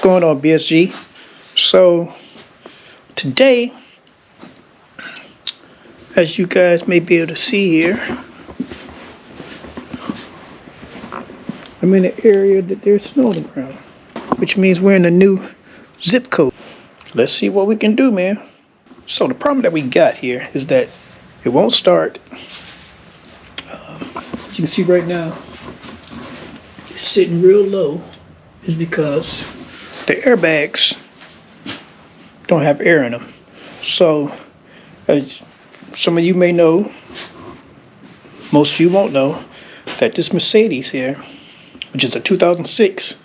going on, BSG? So today, as you guys may be able to see here, I'm in an area that there's snow on the ground, which means we're in a new zip code. Let's see what we can do, man. So the problem that we got here is that it won't start. As you can see right now, it's sitting real low. Is because the airbags don't have air in them. So, as some of you may know, most of you won't know, that this Mercedes here, which is a 2006,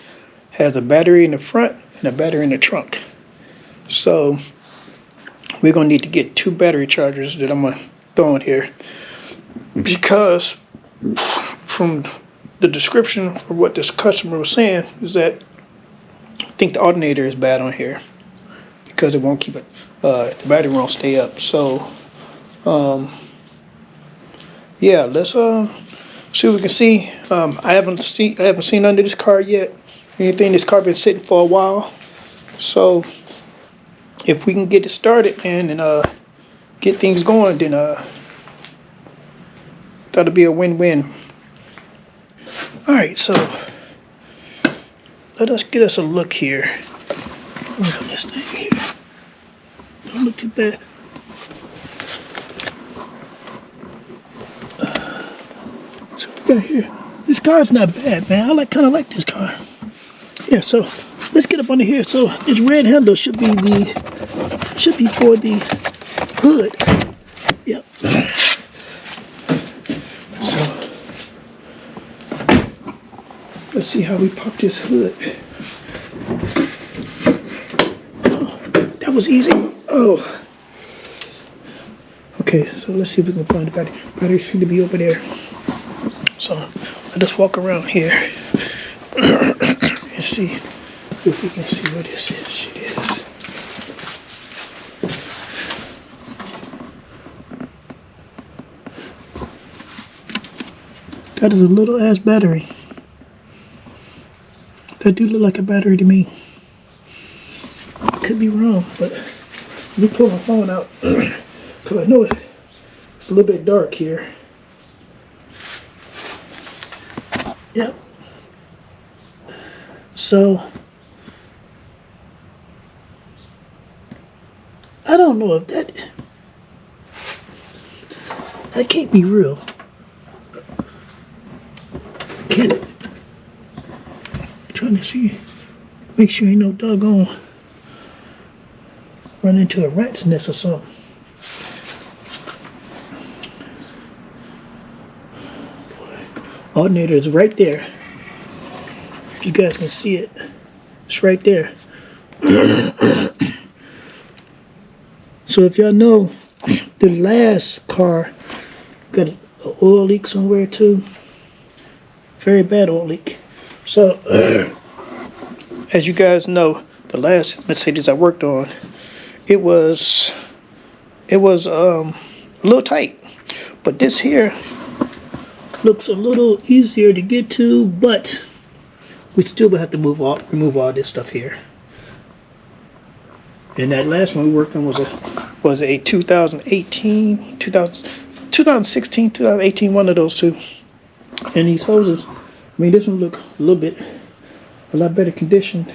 has a battery in the front and a battery in the trunk. So, we're going to need to get 2 battery chargers that I'm going to throw in here, because from the description of what this customer was saying is that I think the alternator is bad on here because it won't keep it, the battery won't stay up. So, yeah, let's see what we can see. I haven't seen under this car yet anything. This car been sitting for a while, so if we can get it started and get things going, then that'll be a win-win. All right, so let us get us a look here. Look at this thing here. Don't look too bad. So we got here. This car's not bad, man. I kind of like this car. Yeah, so let's get up under here. So this red handle should be for the hood. Yep. Let's see how we pop this hood. Oh, that was easy. Oh. Okay, so let's see if we can find the battery. Batteries seem to be over there. So let us walk around here and see if we can see where this shit is. That is a little ass battery. That do look like a battery to me. I could be wrong, but let me pull my phone out because I know it's a little bit dark here. Yep. So I don't know if that can't be real. Can it? Trying to see, make sure ain't no doggone run into a rat's nest or something. Boy, alternator is right there. If you guys can see it, it's right there. So if y'all know, the last car got an oil leak somewhere too. Very bad oil leak. So, as you guys know, the last Mercedes I worked on, it was a little tight. But this here looks a little easier to get to, but we still will have to remove all this stuff here. And that last one we worked on was a 2016, 2018, one of those two. And these hoses, I mean, this one look a lot better conditioned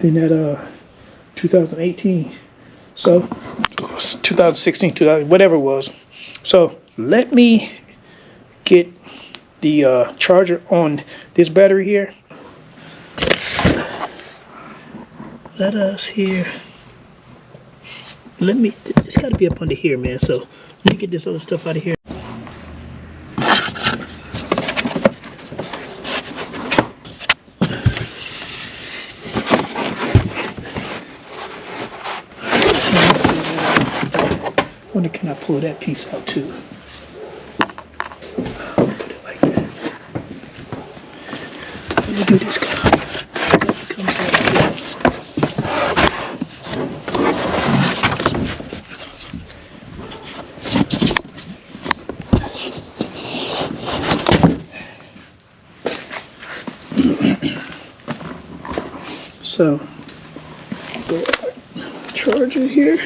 than that 2018. So 2016, 2000, whatever it was. So let me get the charger on this battery here. Let us here. It's got to be up under here, man. So let me get this other stuff out of here. I wonder, can I pull that piece out too? Put it like that. Let me do this car. That comes out as well. So, go charger here.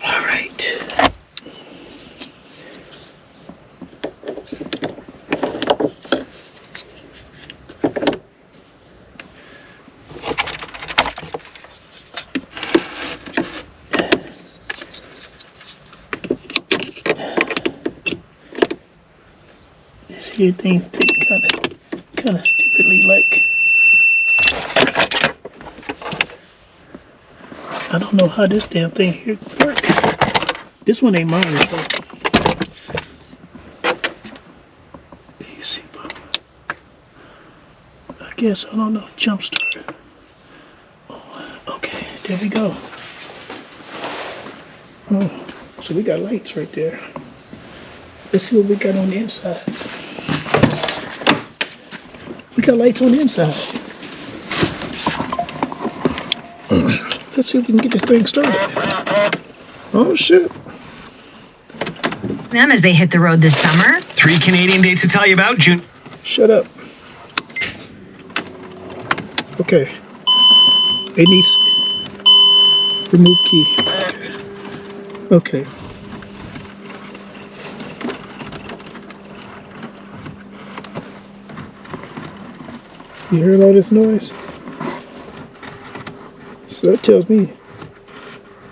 All right. This here thing kind of stupidly like. I don't know how this damn thing here work. This one ain't mine, so. I guess, I don't know, jump start. Oh, okay, there we go. Oh, so we got lights right there. Let's see what we got on the inside. We got lights on the inside. Let's see if we can get this thing started. Oh shit. Them as they hit the road this summer. 3 Canadian dates to tell you about, June. Shut up. Okay. It needs remove key. Okay. You heard all this noise? So that tells me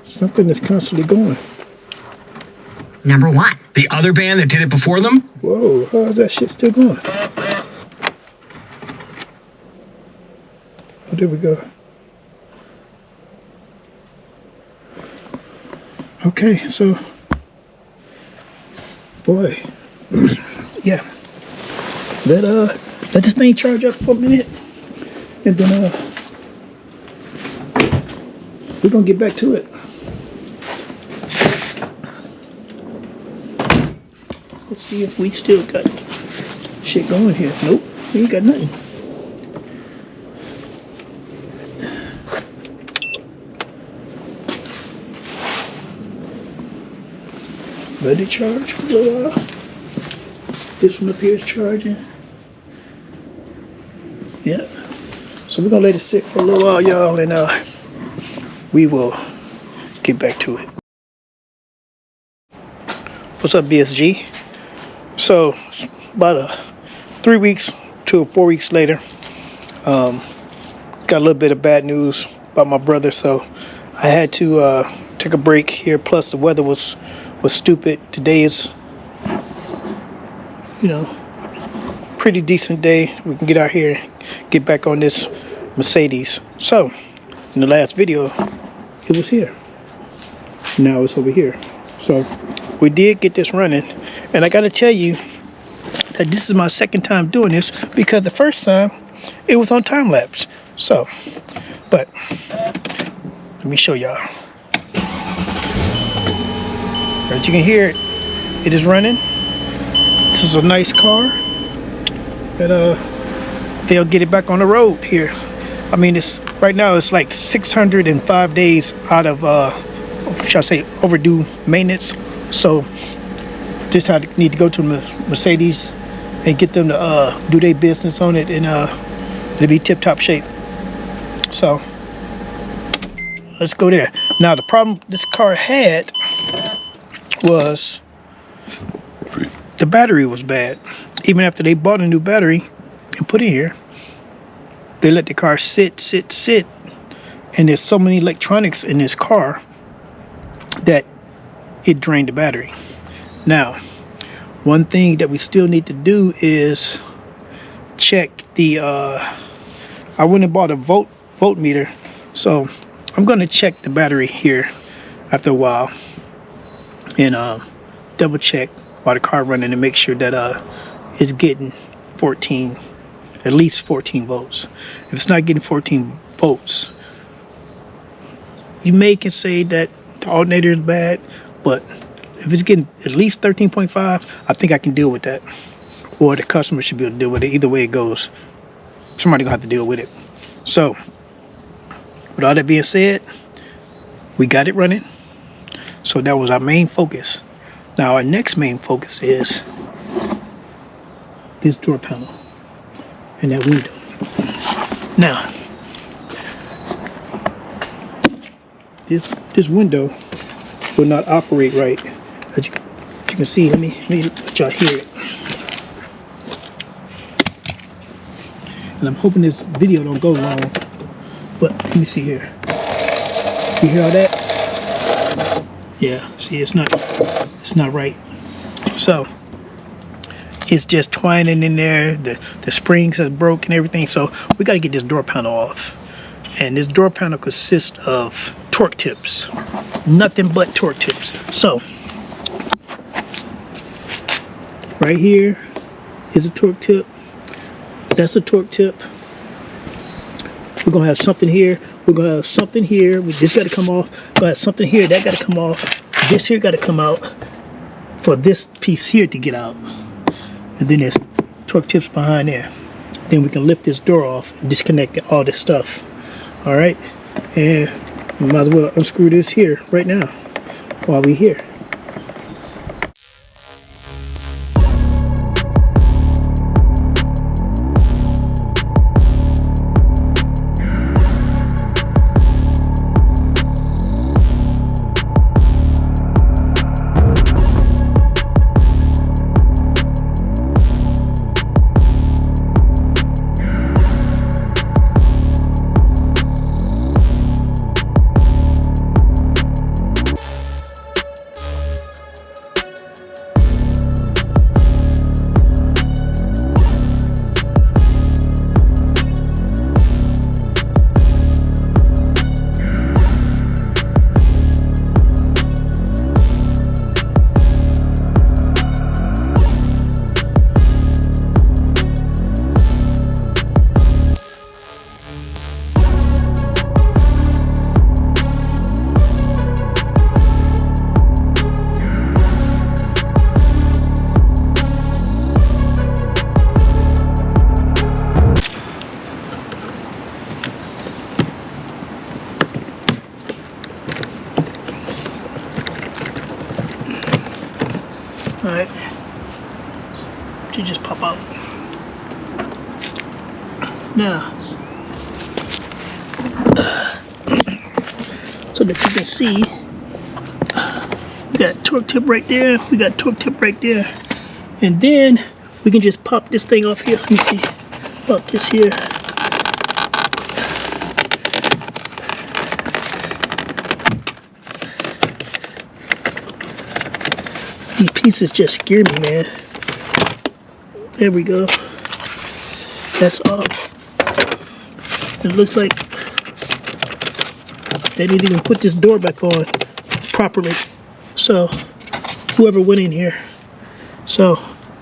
something is constantly going. Number 1. The other band that did it before them? Whoa, how is that shit still going? Oh, there we go. Okay, so, boy, yeah. Let this thing charge up for a minute, and then we're gonna get back to it. Let's see if we still got shit going here. Nope, we ain't got nothing. Let it charge for a little while. This one up here is charging. Yeah. So we're gonna let it sit for a little while, y'all, and we will get back to it. What's up, BSG? So about 3 weeks to 4 weeks later, got a little bit of bad news about my brother. So I had to take a break here. Plus the weather was stupid. Today is, pretty decent day. We can get out here and get back on this Mercedes. So in the last video, it was here. Now it's over here. So we did get this running, and I gotta tell you that this is my second time doing this, because the first time it was on time lapse. So, but let me show y'all. As you can hear it is running. This is a nice car, and they'll get it back on the road here. I mean, it's right now it's like 605 days out of shall I say overdue maintenance. So just need to go to Mercedes and get them to do their business on it, and it'll be tip-top shape. So let's go there. Now the problem this car had was the battery was bad. Even after they bought a new battery and put it here, they let the car sit, and there's so many electronics in this car that it drained the battery. Now, one thing that we still need to do is check the I went and bought a voltmeter, so I'm going to check the battery here after a while and double check while the car running and make sure that it's getting at least 14 volts. If it's not getting 14 volts, you can say that the alternator is bad, but if it's getting at least 13.5, I think I can deal with that. Or the customer should be able to deal with it. Either way it goes, somebody gonna have to deal with it. So, with all that being said, we got it running. So that was our main focus. Now our next main focus is this door panel and that window. Now, this window will not operate right. As you can see, let me let y'all hear it. And I'm hoping this video don't go long, but let me see here. You hear all that? Yeah, see, it's not right. So it's just twining in there. The springs are broken, everything. So we got to get this door panel off. And this door panel consists of torque tips, nothing but torque tips. So right here is a torque tip. That's a torque tip. We're gonna have something here. We're gonna have something here. This got to come off. We're gonna have something here. That got to come off. This here got to come out for this piece here to get out. And then there's torque tips behind there. Then we can lift this door off and disconnect all this stuff. All right, and we might as well unscrew this here right now while we're here. Alright, should just pop out. Now, so that you can see, we got a torque tip right there, we got a torque tip right there, and then we can just pop this thing off here. Let me see, pop this here. These pieces just scare me, man. There we go. That's off. It looks like they didn't even put this door back on properly. So, whoever went in here. So,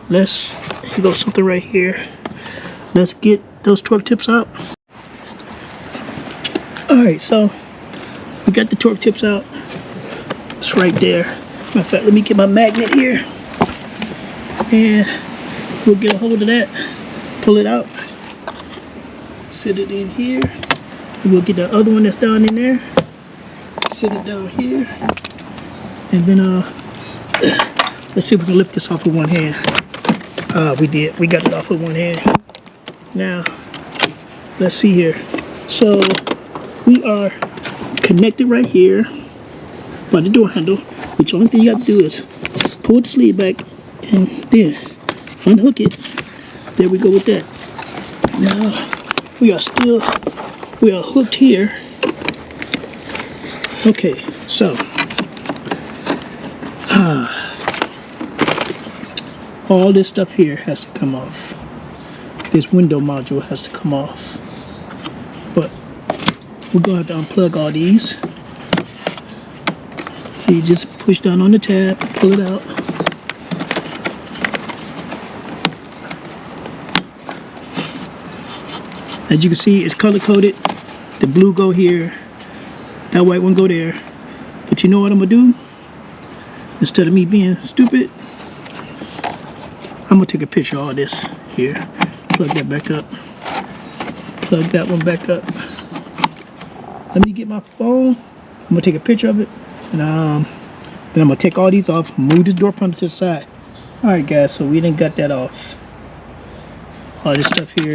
here goes something right here. Let's get those torque tips out. Alright, so we got the torque tips out. It's right there. Matter of fact, let me get my magnet here, and we'll get a hold of that, pull it out, sit it in here, and we'll get the other one that's down in there, sit it down here, and then let's see if we can lift this off with one hand. We got it off with one hand. Now, let's see here. So, we are connected right here by the door handle, which only thing you have to do is pull the sleeve back and then unhook it. There we go with that. Now we are hooked here. Okay, so all this stuff here has to come off. This window module has to come off. But we're gonna have to unplug all these. So you just push down on the tab, pull it out. As you can see, it's color coded. The blue go here, that white one go there. But you know what I'm gonna do? Instead of me being stupid, I'm gonna take a picture of all this here. Plug that back up. Plug that one back up. Let me get my phone. I'm gonna take a picture of it. And then I'm gonna take all these off, move this door panel to the side. Alright guys, so we didn't got that off. All this stuff here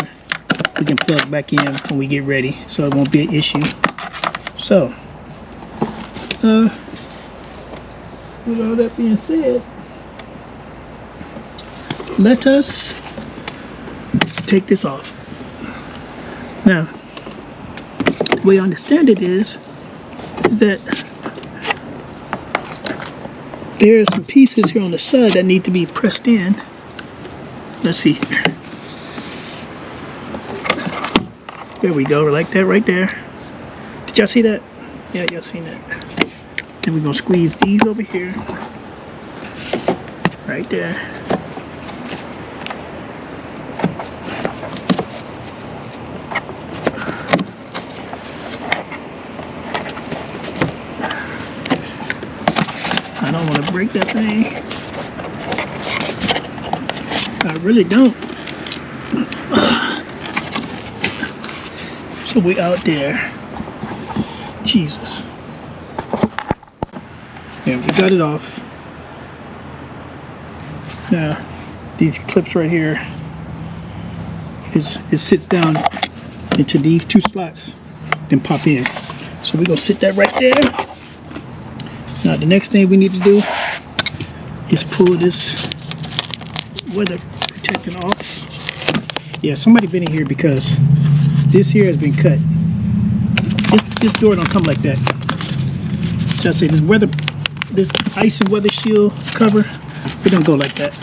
we can plug back in when we get ready, so it won't be an issue. So, with all that being said, let us take this off. Now, the way I understand it is that there are some pieces here on the side that need to be pressed in. Let's see here. There we go, like that right there. Did y'all see that? Yeah, y'all seen that. Then we're gonna squeeze these over here. Right there. I don't want to break that thing. I really don't. So we out there. Jesus. Yeah, we got it off. Now, these clips right here, it sits down into these two slots, then pop in. So we're gonna sit that right there. Now the next thing we need to do is pull this weather protector off. Yeah, somebody been in here because this here has been cut. This door don't come like that. So I say this ice and weather shield cover, it don't go like that.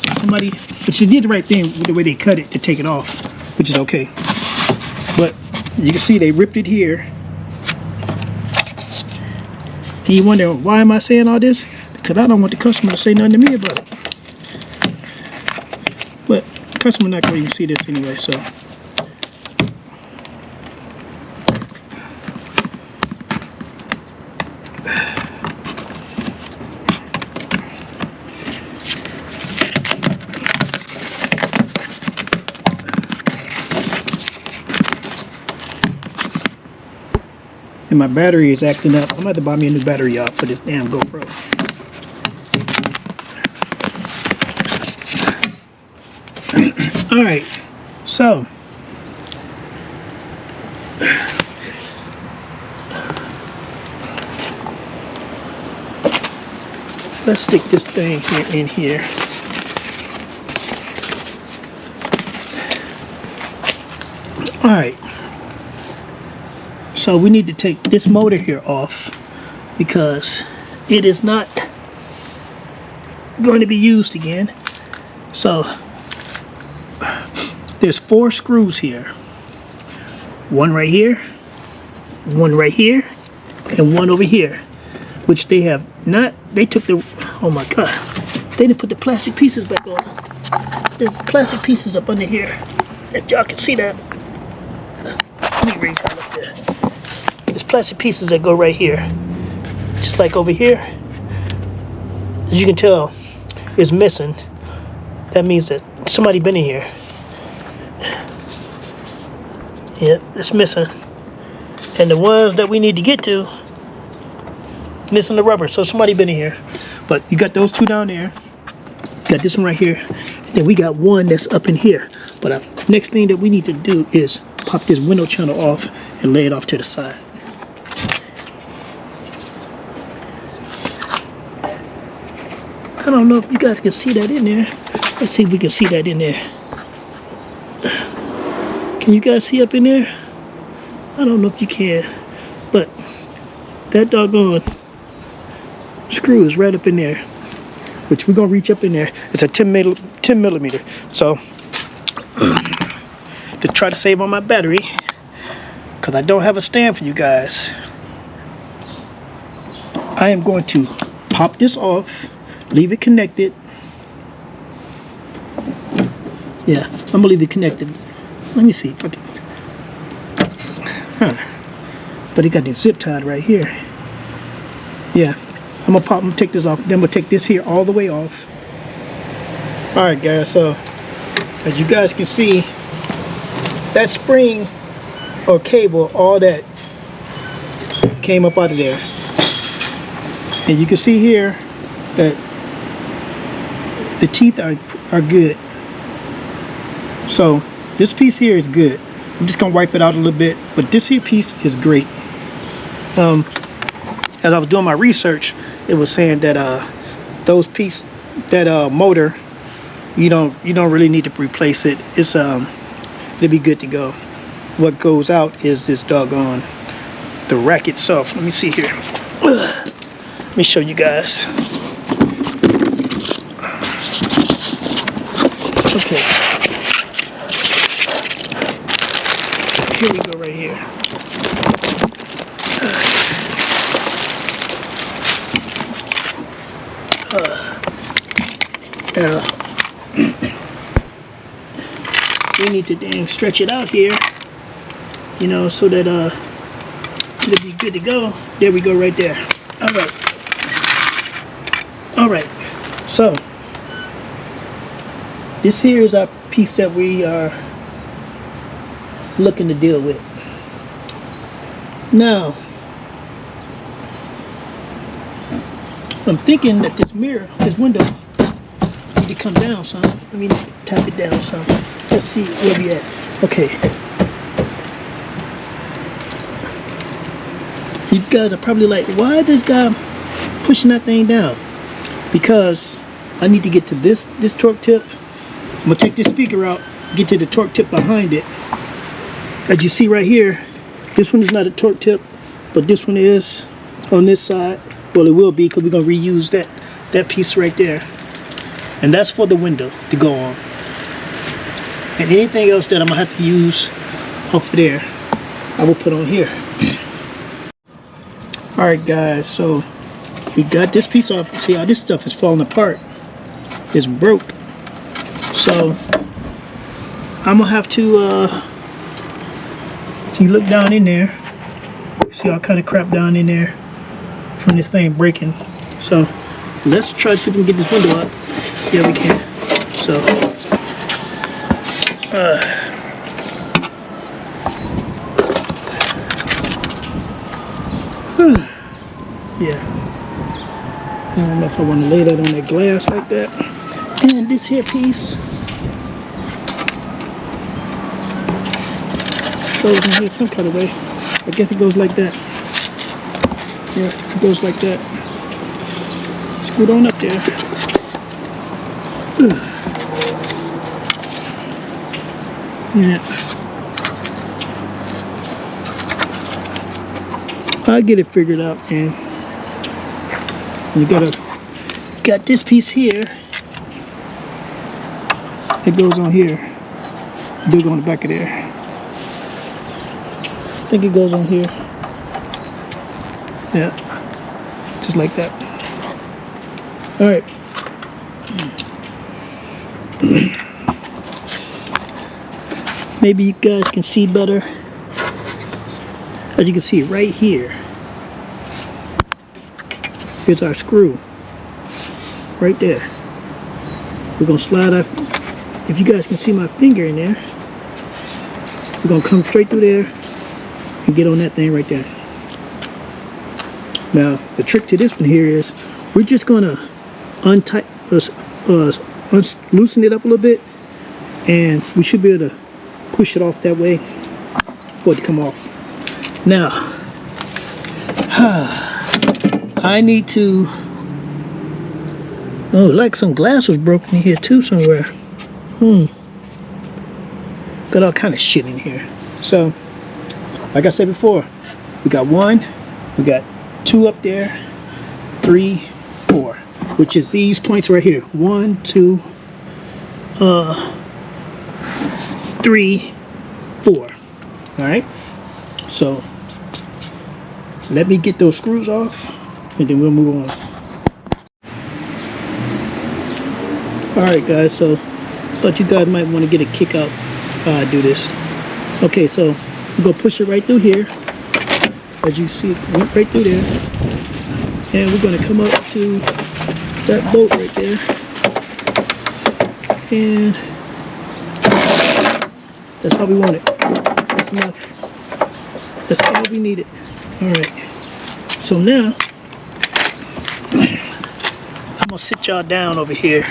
So somebody, but you did the right thing with the way they cut it to take it off, which is okay. But you can see they ripped it here. And you wonder, why am I saying all this? Because I don't want the customer to say nothing to me about it. But the customer not going to even see this anyway, so. And my battery is acting up. I'm gonna have to buy me a new battery, y'all, for this damn GoPro. Alright, so let's stick this thing here in here. Alright. So we need to take this motor here off because it is not going to be used again. So there's 4 screws here. One right here, one right here, and one over here, which they have not, they took the, oh my God, they didn't put the plastic pieces back on. There's plastic pieces up under here. If y'all can see that. Let me raise that up there. There's plastic pieces that go right here. Just like over here. As you can tell, it's missing. That means that somebody been in here. Yep, it's missing. And the ones that we need to get to, missing the rubber. So somebody been in here. But you got those 2 down there. You got this one right here. And then we got one that's up in here. But next thing that we need to do is pop this window channel off and lay it off to the side. I don't know if you guys can see that in there. Let's see if we can see that in there. Can you guys see up in there? I don't know if you can, but that doggone screw is right up in there, which we're gonna reach up in there. It's a 10 millimeter. So to try to save on my battery, because I don't have a stand for you guys, I am going to pop this off, leave it connected. Yeah, I'm gonna leave it connected. Let me see if I can. But it got the zip tied right here. Yeah, I'm gonna take this off. Then I'm gonna take this here all the way off. All right, guys. So as you guys can see, that spring or cable, all that came up out of there. And you can see here that the teeth are good. So this piece here is good. I'm just gonna wipe it out a little bit, but this here piece is great. As I was doing my research, it was saying that that motor, you don't really need to replace it. It's it'll be good to go. What goes out is this doggone the rack itself. Let me see here. Let me show you guys. Okay. Here we go right here. Now we need to stretch it out here, you know, so that it'll be good to go. There we go, right there. All right. So this here is our piece that we are looking to deal with. Now, I'm thinking that this window, need to come down some. Let me tap it down some. Let's see where we at. Okay. You guys are probably like, why is this guy pushing that thing down? Because I need to get to this torque tip. I'm gonna take this speaker out, get to the torque tip behind it. As you see right here, this one is not a torque tip, but this one is on this side. Well, it will be, because we're gonna reuse that piece right there. And that's for the window to go on. And anything else that I'm gonna have to use off of there, I will put on here. All right, guys, so we got this piece off. See how this stuff is falling apart. It's broke. So I'm gonna have to, if you look down in there, see all kind of crap down in there from this thing breaking. So let's try to see if we can get this window up. Yeah, we can. So yeah, I don't know if I want to lay that on that glass like that. And this here piece goes in here some kind of way. I guess it goes like that. Yeah, it goes like that. Scoot on up there. Yeah. I'll get it figured out, man. We got this piece here. It goes on here. It do go on the back of there. I think it goes on here. Yeah. Just like that. All right. Maybe you guys can see better. As you can see right here, here's our screw. Right there. We're gonna slide our, if you guys can see my finger in there, we're gonna come straight through there and get on that thing right there. Now, the trick to this one here is we're just gonna loosen it up a little bit, and we should be able to push it off that way for it to come off. Now, I need to, oh, like some glass was broken in here too somewhere. Got all kind of shit in here. So, like I said before, we got 1, we got 2 up there, 3, 4, which is these points right here. 1, 2, 3, 4. All right. So let me get those screws off, and then we'll move on. All right, guys. So thought you guys might want to get a kick out while I do this. Okay, so we're gonna push it right through here. As you see, it went right through there, and we're gonna come up to that bolt right there, and that's how we want it. That's enough. That's all we needed. All right. So now I'm gonna sit y'all down over here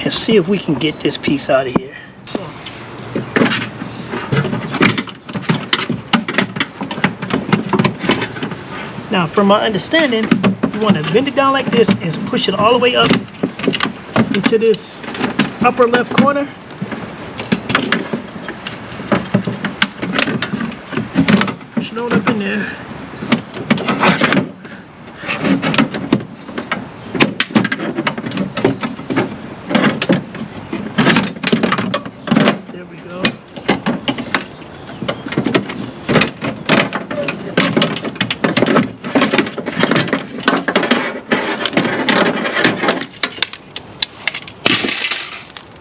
and see if we can get this piece out of here. So, Now, from my understanding, you want to bend it down like this and push it all the way up into this upper left corner. Push it on up in there. There we go.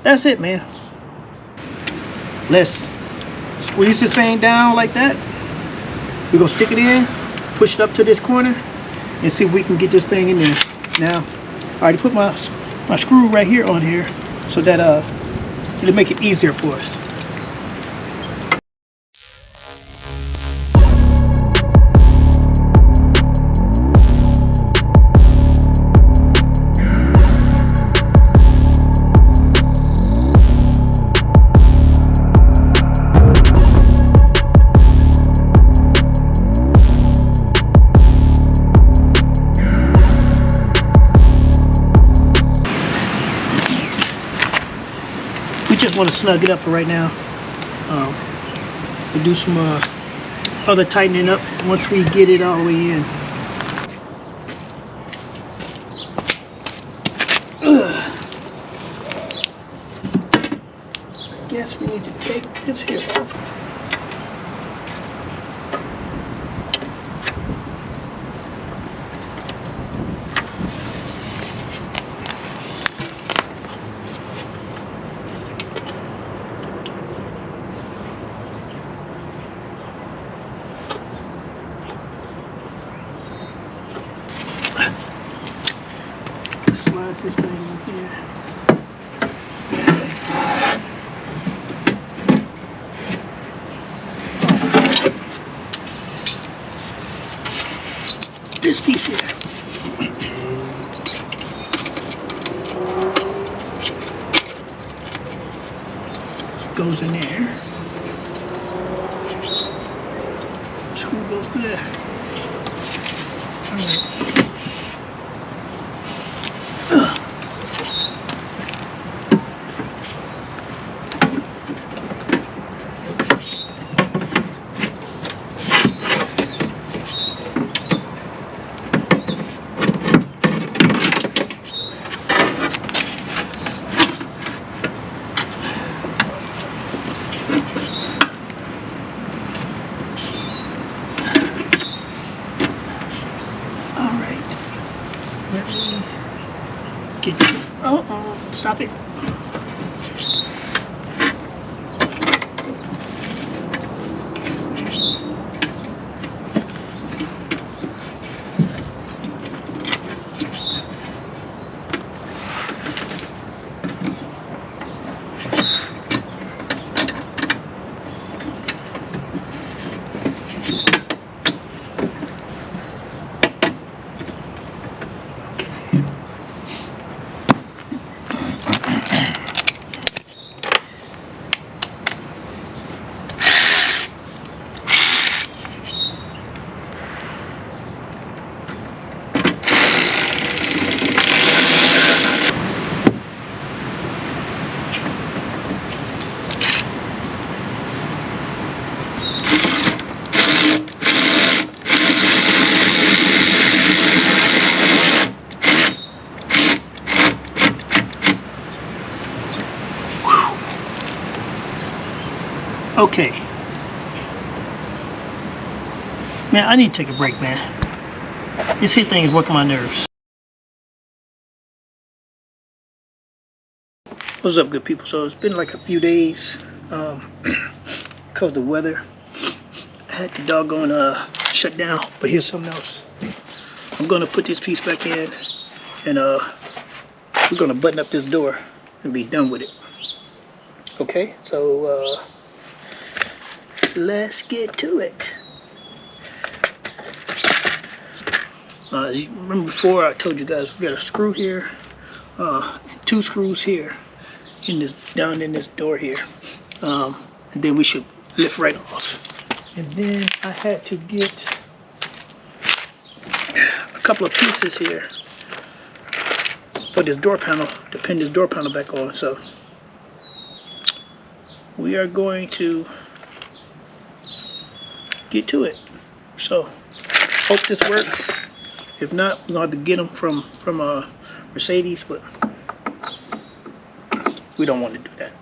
That's it, man. Let's squeeze this thing down like that. We're gonna stick it in, push it up to this corner, and see if we can get this thing in there. Now, I already put my screw right here on here, so that it'll make it easier for us. We just want to snug it up for right now. We'll do some other tightening up once we get it all the way in. I guess we need to take this here off. Slide this thing in here. This piece here. Goes in there. Screw goes through there. All right. Let me get you. Oh, stop it. Okay. Man, I need to take a break, man. This here thing is working my nerves. What's up, good people? So it's been like a few days because of the weather. I had the doggone shut down, but here's something else. I'm gonna put this piece back in, and we're gonna button up this door and be done with it. Okay, so let's get to it. As you remember before, I told you guys we got a screw here, 2 screws here, in this down in this door here, and then we should lift right off. And then I had to get a couple of pieces here for this door panel to pin this door panel back on. So we are going to get to it. So hope this works. If not, we're gonna have to get them from Mercedes, but we don't want to do that.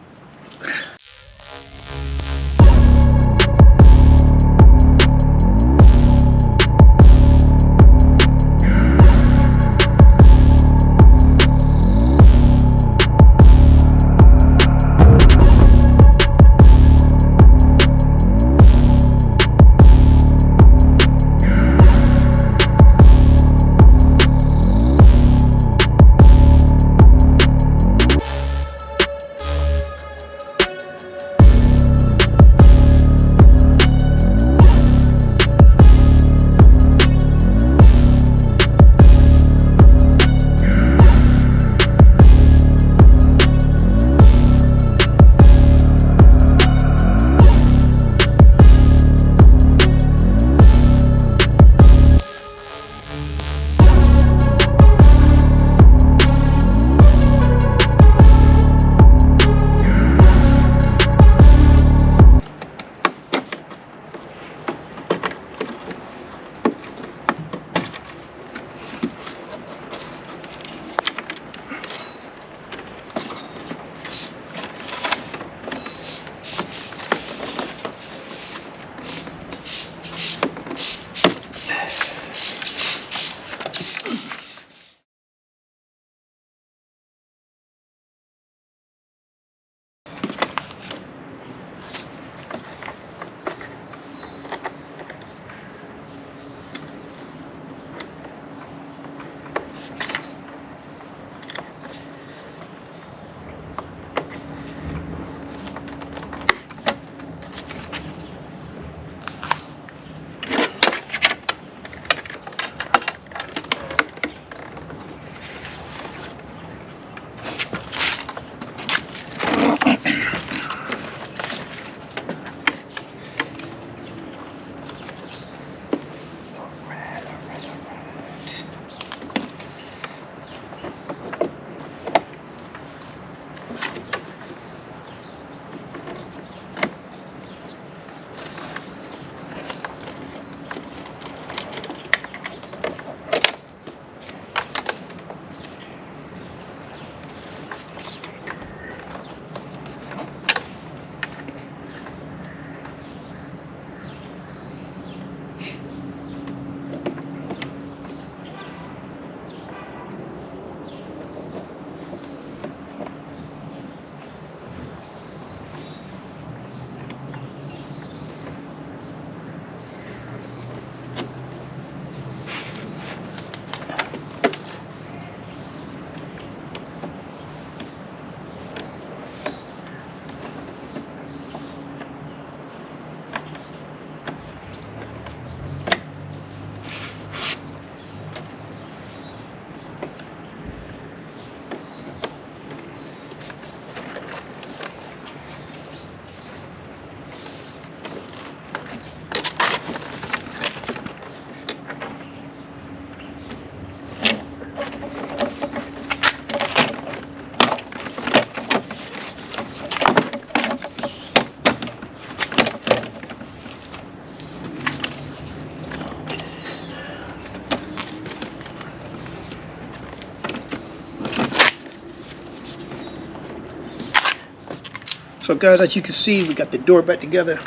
So guys, as you can see, we got the door back together.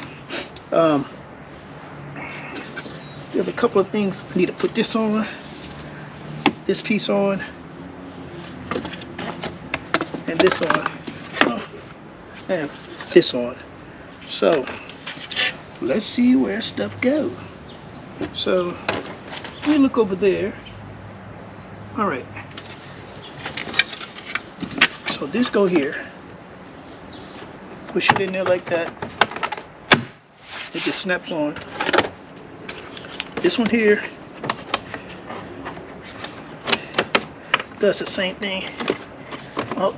There's a couple of things. I need to put this on, this piece on, and this on, and this on. So let's see where stuff goes. So let me look over there. All right. So this go here. Push it in there like that. It just snaps on. This one here does the same thing. Oh,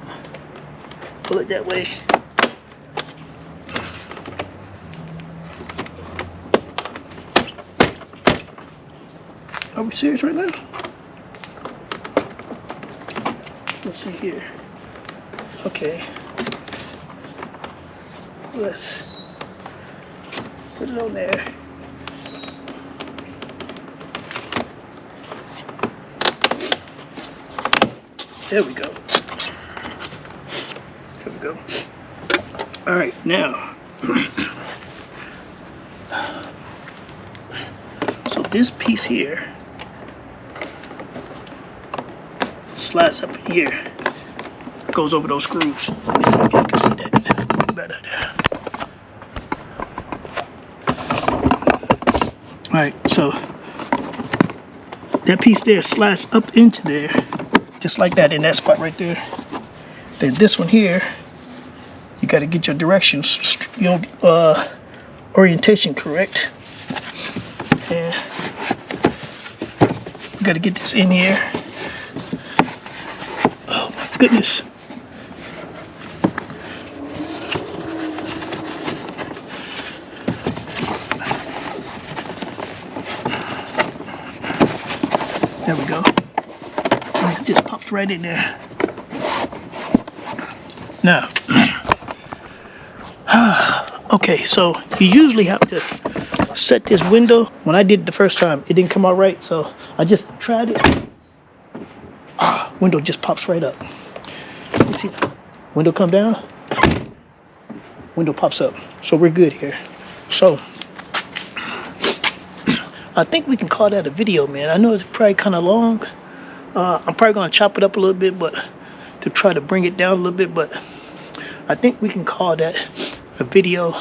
pull it that way. Are we serious right now? Let's see here. Okay. Let's put it on there. There we go. There we go. All right, now. So this piece here slides up in here, goes over those screws. Let me see if you can see that better there. All right, so that piece there slides up into there, just like that, in that spot right there. Then this one here, you got to get your directions, your orientation correct. And you got to get this in here. Oh my goodness. There we go. And it just pops right in there. Now, okay, so you usually have to set this window. When I did it the first time, it didn't come out right, so I just tried it. Window just pops right up. You see, window come down, window pops up. So we're good here. So I think we can call that a video, man. I know it's probably kind of long. I'm probably gonna chop it up a little bit, but to try to bring it down a little bit, but I think we can call that a video.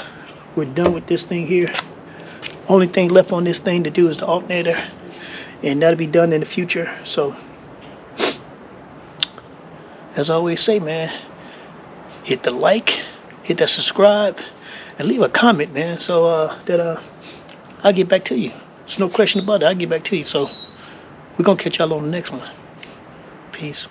We're done with this thing here. Only thing left on this thing to do is the alternator, and that'll be done in the future. So as I always say, man, hit the like, hit that subscribe, and leave a comment, man, so that I'll get back to you. There's no question about it. I'll get back to you. So we're gonna catch y'all on the next one. Peace.